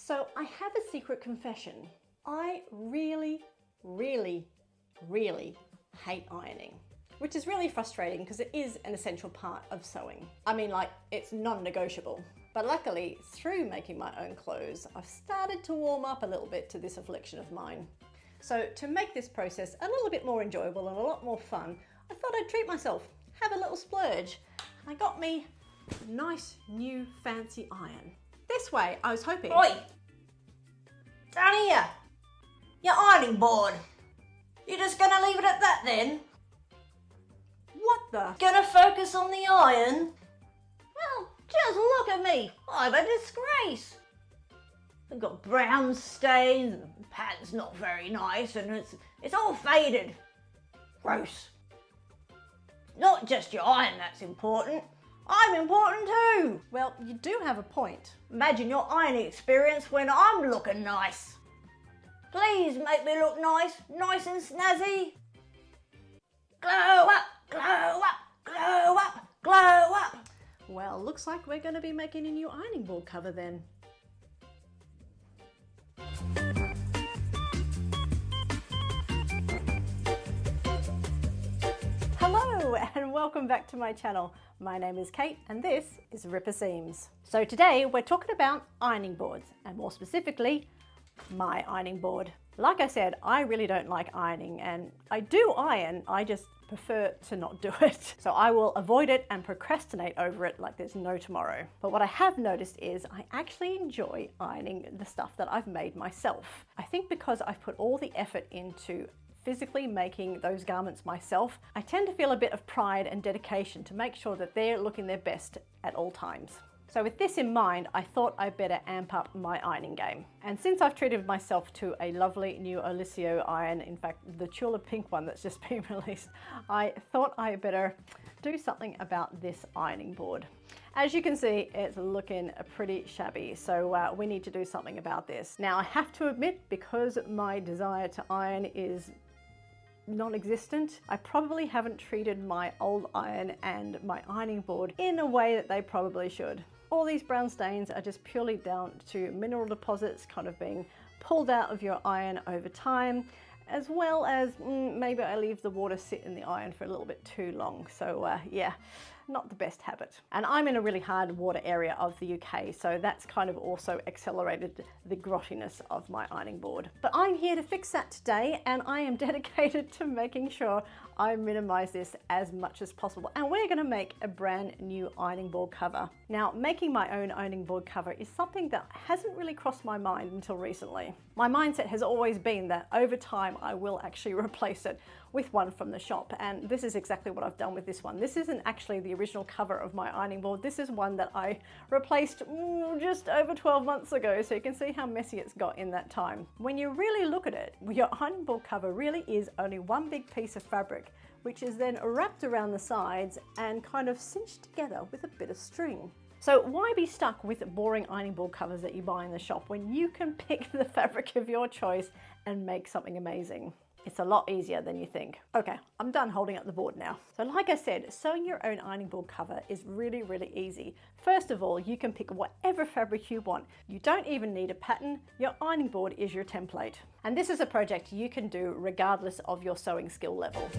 So I have a secret confession. I really hate ironing, which is really frustrating because it is an essential part of sewing. I mean, like, it's non-negotiable. But luckily, through making my own clothes, I've started to warm up a little bit to this affliction of mine. So to make this process a little bit more enjoyable and a lot more fun, I thought I'd treat myself, have a little splurge. I got me a nice new fancy iron. This way, I was hoping... Oi! Down here! Your ironing board! You're just gonna leave it at that then? What the? Gonna focus on the iron? Well, just look at me! I'm a disgrace! I've got brown stains, and the pattern's not very nice, and it's all faded. Gross. Not just your iron that's important. I'm important too! Well, you do have a point. Imagine your ironing experience when I'm looking nice. Please make me look nice and snazzy. Glow up, glow up, glow up, glow up. Well, looks like we're going to be making a new ironing board cover then. Hello and welcome back to my channel. My name is Kate and this is Ripper Seams. So today we're talking about ironing boards and more specifically my ironing board. Like I said, I really don't like ironing and I do iron, I just prefer to not do it. So I will avoid it and procrastinate over it like there's no tomorrow. But what I have noticed is I actually enjoy ironing the stuff that I've made myself. I think because I've put all the effort into physically making those garments myself, I tend to feel a bit of pride and dedication to make sure that they're looking their best at all times. So with this in mind, I thought I'd better amp up my ironing game. And since I've treated myself to a lovely new Olicio iron, in fact the tulip pink one that's just been released, I thought I better do something about this ironing board. As you can see, it's looking pretty shabby, so we need to do something about this. Now I have to admit, because my desire to iron is non-existent, I probably haven't treated my old iron and my ironing board in a way that they probably should. All these brown stains are just purely down to mineral deposits kind of being pulled out of your iron over time, as well as maybe I leave the water sit in the iron for a little bit too long. So yeah, not the best habit. And I'm in a really hard water area of the UK, so that's kind of also accelerated the grottiness of my ironing board. But I'm here to fix that today, and I am dedicated to making sure I minimize this as much as possible. And we're gonna make a brand new ironing board cover. Now, making my own ironing board cover is something that hasn't really crossed my mind until recently. My mindset has always been that over time I will actually replace it with one from the shop, and this is exactly what I've done with this one. This isn't actually the original cover of my ironing board. This is one that I replaced just over 12 months ago, so you can see how messy it's got in that time. When you really look at it, your ironing board cover really is only one big piece of fabric, which is then wrapped around the sides and kind of cinched together with a bit of string. So why be stuck with boring ironing board covers that you buy in the shop when you can pick the fabric of your choice and make something amazing? It's a lot easier than you think. Okay, I'm done holding up the board now. So like I said, sewing your own ironing board cover is really easy. First of all, you can pick whatever fabric you want. You don't even need a pattern. Your ironing board is your template. And this is a project you can do regardless of your sewing skill level.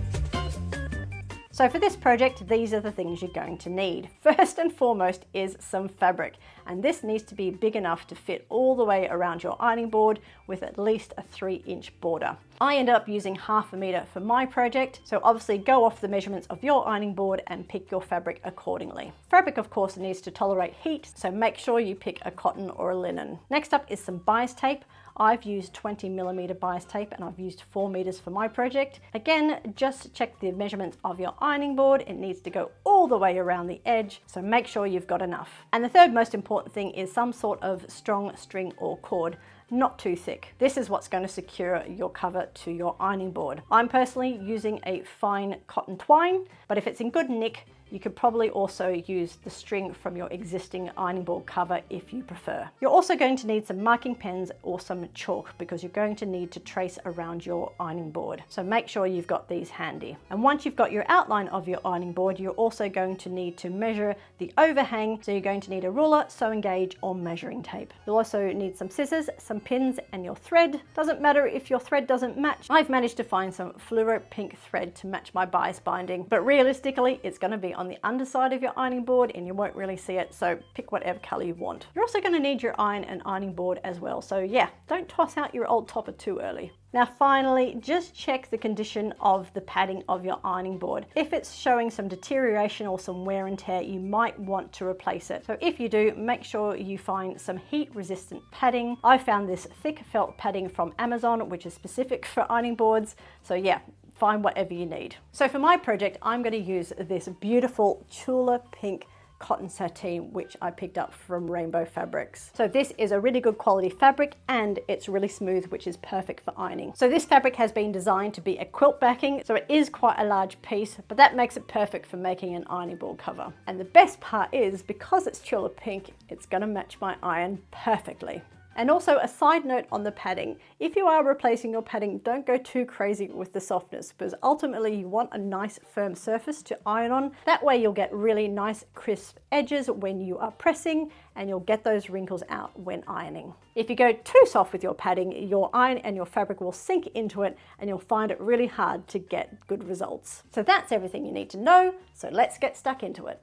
So for this project, these are the things you're going to need. First and foremost is some fabric, and this needs to be big enough to fit all the way around your ironing board with at least a 3-inch border. I ended up using 1/2 meter for my project, so obviously go off the measurements of your ironing board and pick your fabric accordingly. Fabric, of course, needs to tolerate heat, so make sure you pick a cotton or a linen. Next up is some bias tape. I've used 20mm bias tape and I've used 4 meters for my project. Again, just check the measurements of your ironing board. It needs to go all the way around the edge, so make sure you've got enough. And the third most important thing is some sort of strong string or cord, not too thick. This is what's going to secure your cover to your ironing board. I'm personally using a fine cotton twine, but if it's in good nick, You could probably also use the string from your existing ironing board cover if you prefer. You're also going to need some marking pens or some chalk because you're going to need to trace around your ironing board. So make sure you've got these handy. And once you've got your outline of your ironing board, you're also going to need to measure the overhang. So you're going to need a ruler, sewing gauge or measuring tape. You'll also need some scissors, some pins and your thread. Doesn't matter if your thread doesn't match. I've managed to find some fluoro pink thread to match my bias binding, but realistically it's going to be on the underside of your ironing board and you won't really see it, so pick whatever color you want. You're also going to need your iron and ironing board as well, so yeah, don't toss out your old topper too early. Now finally, just check the condition of the padding of your ironing board. If it's showing some deterioration or some wear and tear, you might want to replace it. So if you do, make sure you find some heat resistant padding. I found this thick felt padding from Amazon, which is specific for ironing boards. So yeah, find whatever you need. So for my project, I'm going to use this beautiful Tula pink cotton sateen, which I picked up from Rainbow Fabrics. So this is a really good quality fabric and it's really smooth, which is perfect for ironing. So this fabric has been designed to be a quilt backing, so it is quite a large piece, but that makes it perfect for making an ironing board cover. And the best part is, because it's Tula pink, it's going to match my iron perfectly. And also a side note on the padding, if you are replacing your padding, don't go too crazy with the softness because ultimately you want a nice firm surface to iron on. That way you'll get really nice crisp edges when you are pressing and you'll get those wrinkles out when ironing. If you go too soft with your padding, your iron and your fabric will sink into it and you'll find it really hard to get good results. So that's everything you need to know, so let's get stuck into it.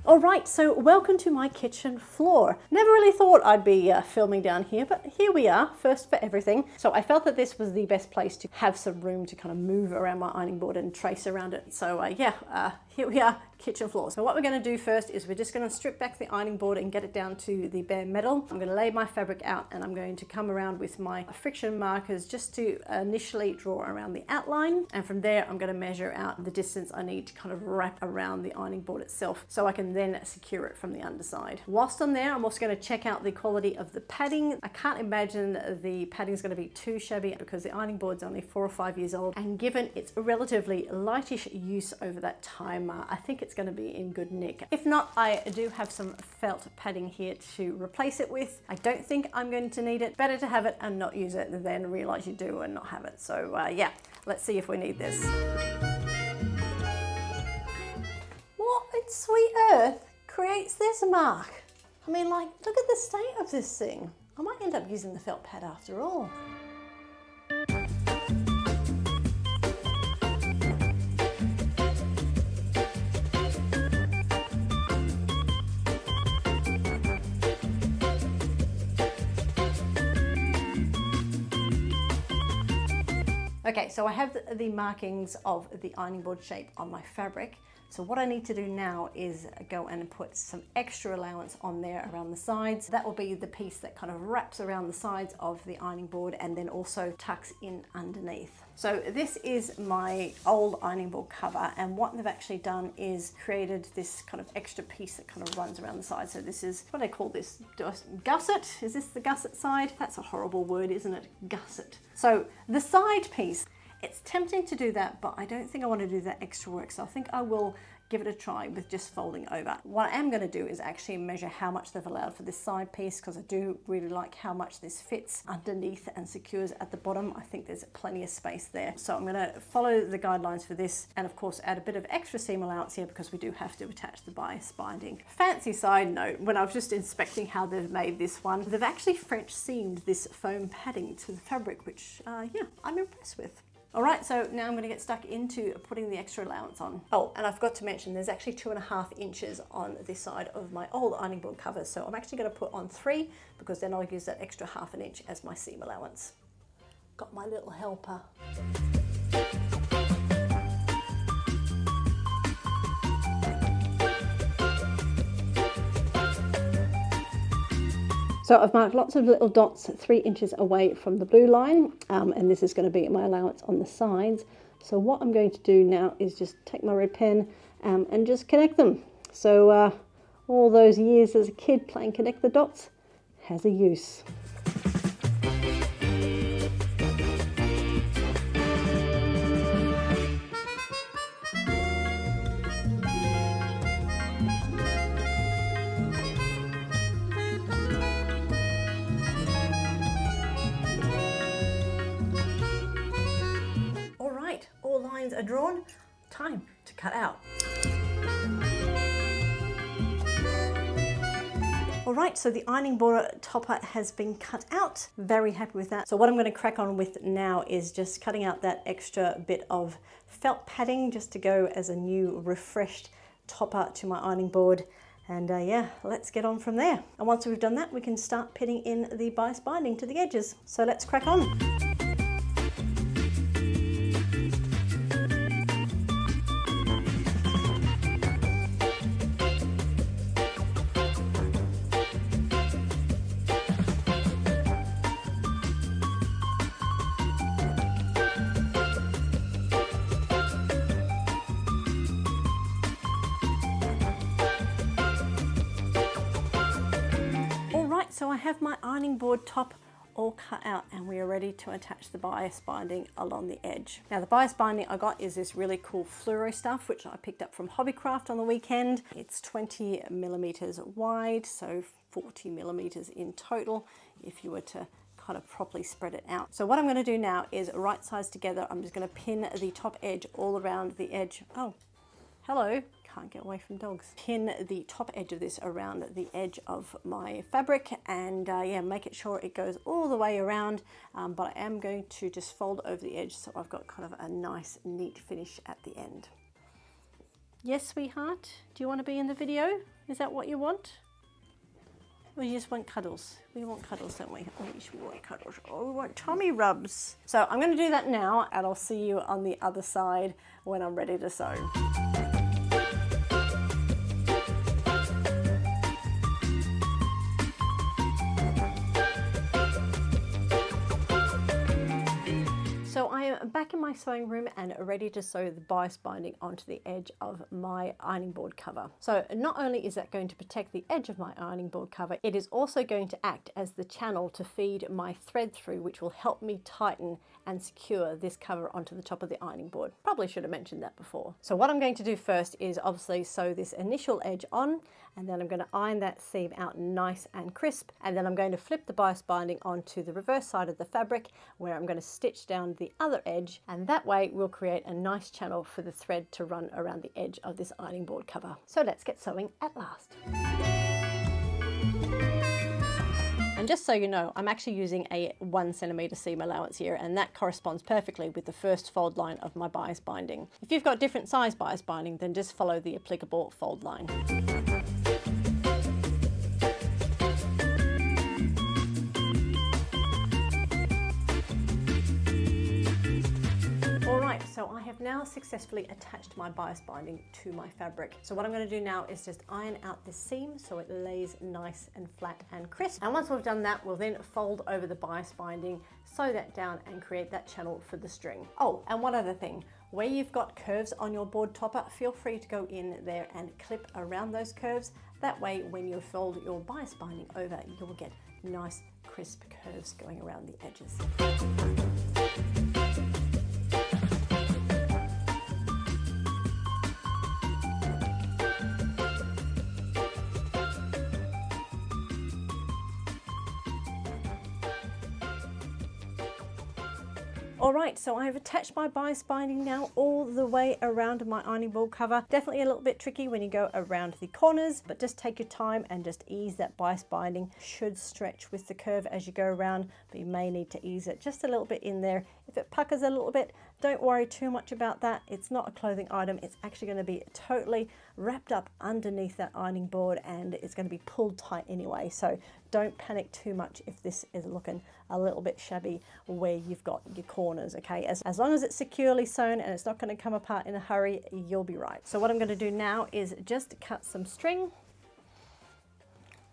All right, so welcome to my kitchen floor. Never really thought I'd be filming down here, but here we are, first for everything. So I felt that this was the best place to have some room to kind of move around my ironing board and trace around it. So here we are, kitchen floor. So what we're going to do first is we're just going to strip back the ironing board and get it down to the bare metal. I'm going to lay my fabric out and I'm going to come around with my friction markers just to initially draw around the outline. And from there, I'm going to measure out the distance I need to kind of wrap around the ironing board itself so I can then secure it from the underside. Whilst I'm there, I'm also going to check out the quality of the padding. I can't imagine the padding is going to be too shabby because the ironing board's only 4 or 5 years old. And given its relatively lightish use over that time, I think it's going to be in good nick. If not, I do have some felt padding here to replace it with. I don't think I'm going to need it. Better to have it and not use it than realize you do and not have it. So yeah, let's see if we need this. What in sweet earth creates this mark? I mean, like, look at the state of this thing. I might end up using the felt pad after all. Okay, so I have the markings of the ironing board shape on my fabric. So what I need to do now is go and put some extra allowance on there around the sides. That will be the piece that kind of wraps around the sides of the ironing board and then also tucks in underneath. So this is my old ironing board cover, and what they've actually done is created this kind of extra piece that kind of runs around the side. So this is, what do they call this? Gusset? Is this the gusset side? That's a horrible word, isn't it? Gusset. So the side piece, it's tempting to do that, but I don't think I want to do that extra work. So I think I will give it a try with just folding over. What I am going to do is actually measure how much they've allowed for this side piece, because I do really like how much this fits underneath and secures at the bottom. I think there's plenty of space there. So I'm going to follow the guidelines for this and of course add a bit of extra seam allowance here because we do have to attach the bias binding. Fancy side note, when I was just inspecting how they've made this one, they've actually French seamed this foam padding to the fabric, which yeah, I'm impressed with. All right, so now I'm going to get stuck into putting the extra allowance on. Oh, and I forgot to mention there's actually 2.5 inches on this side of my old ironing board cover. So I'm actually going to put on 3 because then I'll use that extra 1/2 inch as my seam allowance. Got my little helper. So I've marked lots of little dots 3 inches away from the blue line, and this is going to be my allowance on the sides. So what I'm going to do now is just take my red pen and just connect them. So all those years as a kid playing connect the dots has a use. are drawn, time to cut out. All right, so the ironing board topper has been cut out. Very happy with that. So what I'm going to crack on with now is just cutting out that extra bit of felt padding just to go as a new refreshed topper to my ironing board. And yeah, let's get on from there. And once we've done that, we can start pitting in the bias binding to the edges. So let's crack on. So I have my ironing board top all cut out and we are ready to attach the bias binding along the edge. Now the bias binding I got is this really cool fluoro stuff which I picked up from Hobbycraft on the weekend. It's 20 millimeters wide, so 40 millimeters in total if you were to kind of properly spread it out. So what I'm going to do now is right sides together. I'm just going to pin the top edge all around the edge. Oh, hello. Can't get away from dogs. Pin the top edge of this around the edge of my fabric and yeah, make it sure it goes all the way around, but I am going to just fold over the edge so I've got kind of a nice neat finish at the end. Yes, sweetheart, do you want to be in the video? Is that what you want? Or you just want cuddles? We want cuddles, don't we? Oh, we want cuddles. Oh, we want tummy rubs. So I'm going to do that now and I'll see you on the other side when I'm ready to sew. So I am back in my sewing room and ready to sew the bias binding onto the edge of my ironing board cover. So not only is that going to protect the edge of my ironing board cover, it is also going to act as the channel to feed my thread through, which will help me tighten and secure this cover onto the top of the ironing board. Probably should have mentioned that before. So what I'm going to do first is obviously sew this initial edge on, and then I'm going to iron that seam out nice and crisp, and then I'm going to flip the bias binding onto the reverse side of the fabric where I'm going to stitch down the other edge, and that way we'll create a nice channel for the thread to run around the edge of this ironing board cover. So let's get sewing at last. And just so you know, I'm actually using a 1 centimeter seam allowance here, and that corresponds perfectly with the first fold line of my bias binding. If you've got different size bias binding, then just follow the applicable fold line. So I have now successfully attached my bias binding to my fabric. So what I'm going to do now is just iron out the seam so it lays nice and flat and crisp. And once we've done that, we'll then fold over the bias binding, sew that down and create that channel for the string. Oh, and one other thing, where you've got curves on your board topper, feel free to go in there and clip around those curves. That way, when you fold your bias binding over, you'll get nice crisp curves going around the edges. Alright, so I have attached my bias binding now all the way around my ironing board cover. Definitely a little bit tricky when you go around the corners, but just take your time and just ease that bias binding. Should stretch with the curve as you go around, but you may need to ease it just a little bit in there. If it puckers a little bit, don't worry too much about that. It's not a clothing item. It's actually going to be totally wrapped up underneath that ironing board and it's going to be pulled tight anyway. So don't panic too much if this is looking a little bit shabby where you've got your corners, okay? As long as it's securely sewn and it's not going to come apart in a hurry, you'll be right. So what I'm going to do now is just cut some string.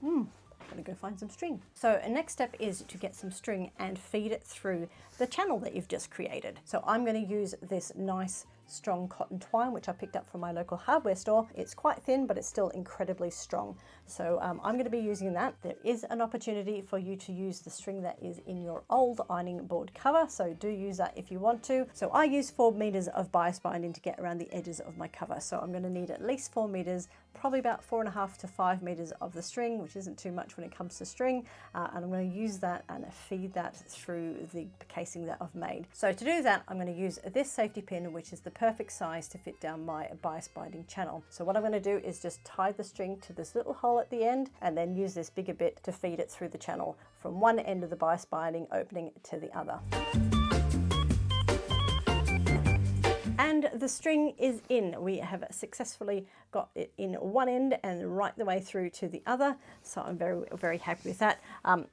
I'm going to go find some string. So a next step is to get some string and feed it through the channel that you've just created. So I'm going to use this nice strong cotton twine, which I picked up from my local hardware store. It's quite thin, but it's still incredibly strong. So I'm going to be using that. There is an opportunity for you to use the string that is in your old ironing board cover, so do use that if you want to. So I use 4 meters of bias binding to get around the edges of my cover. So I'm going to need at least 4 meters probably about 4.5 to 5 meters of the string, which isn't too much when it comes to string, and I'm going to use that and feed that through the casing that I've made. So to do that, I'm going to use this safety pin, which is the perfect size to fit down my bias binding channel. So what I'm going to do is just tie the string to this little hole at the end, and then use this bigger bit to feed it through the channel from one end of the bias binding opening to the other. And the string is in. We have successfully got it in one end and right the way through to the other. So I'm very, very happy with that.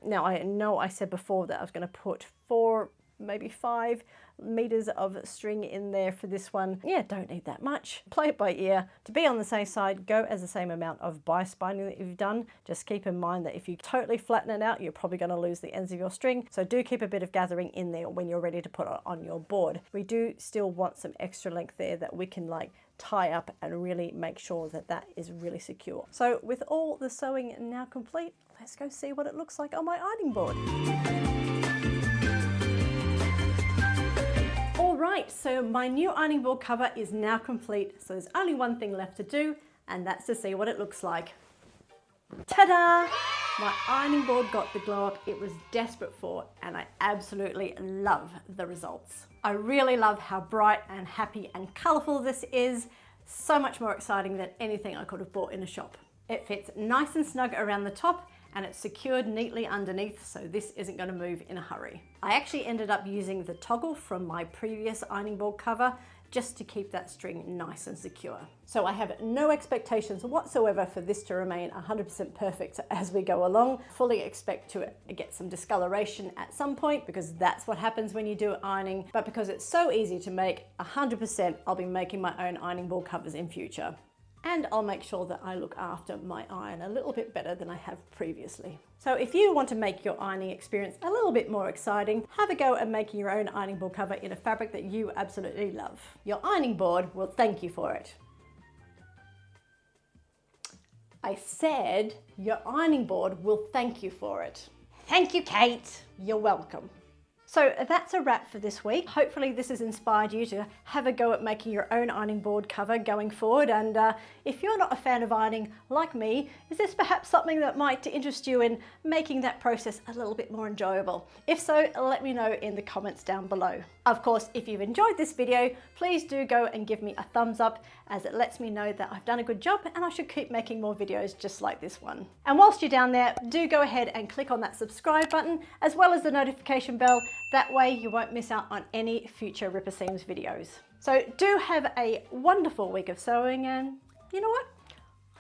Now I know I said before that I was going to put 4, maybe 5 meters of string in there for this one. Yeah, don't need that much. Play it by ear. To be on the safe side, go as the same amount of bias binding that you've done. Just keep in mind that if you totally flatten it out, you're probably going to lose the ends of your string. So do keep a bit of gathering in there when you're ready to put it on your board. We do still want some extra length there that we can like tie up and really make sure that that is really secure. So with all the sewing now complete, let's go see what it looks like on my ironing board. Alright, so my new ironing board cover is now complete, so there's only one thing left to do, and that's to see what it looks like. Ta-da! My ironing board got the glow up it was desperate for, and I absolutely love the results. I really love how bright and happy and colourful this is, so much more exciting than anything I could have bought in a shop. It fits nice and snug around the top, and it's secured neatly underneath, so this isn't going to move in a hurry. I actually ended up using the toggle from my previous ironing board cover just to keep that string nice and secure. So I have no expectations whatsoever for this to remain 100% perfect as we go along. Fully expect to get some discoloration at some point, because that's what happens when you do ironing, but because it's so easy to make, 100% I'll be making my own ironing board covers in future. And I'll make sure that I look after my iron a little bit better than I have previously. So if you want to make your ironing experience a little bit more exciting, have a go at making your own ironing board cover in a fabric that you absolutely love. Your ironing board will thank you for it. I said your ironing board will thank you for it. Thank you, Kate. You're welcome. So that's a wrap for this week. Hopefully this has inspired you to have a go at making your own ironing board cover going forward. And if you're not a fan of ironing like me, is this perhaps something that might interest you in making that process a little bit more enjoyable? If so, let me know in the comments down below. Of course, if you've enjoyed this video, please do go and give me a thumbs up, as it lets me know that I've done a good job and I should keep making more videos just like this one. And whilst you're down there, do go ahead and click on that subscribe button, as well as the notification bell. That way you won't miss out on any future Ripper Seams videos. So do have a wonderful week of sewing, and you know what?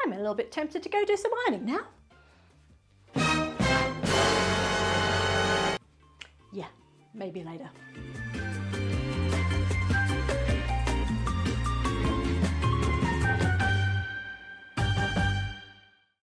I'm a little bit tempted to go do some ironing now. Yeah, maybe later.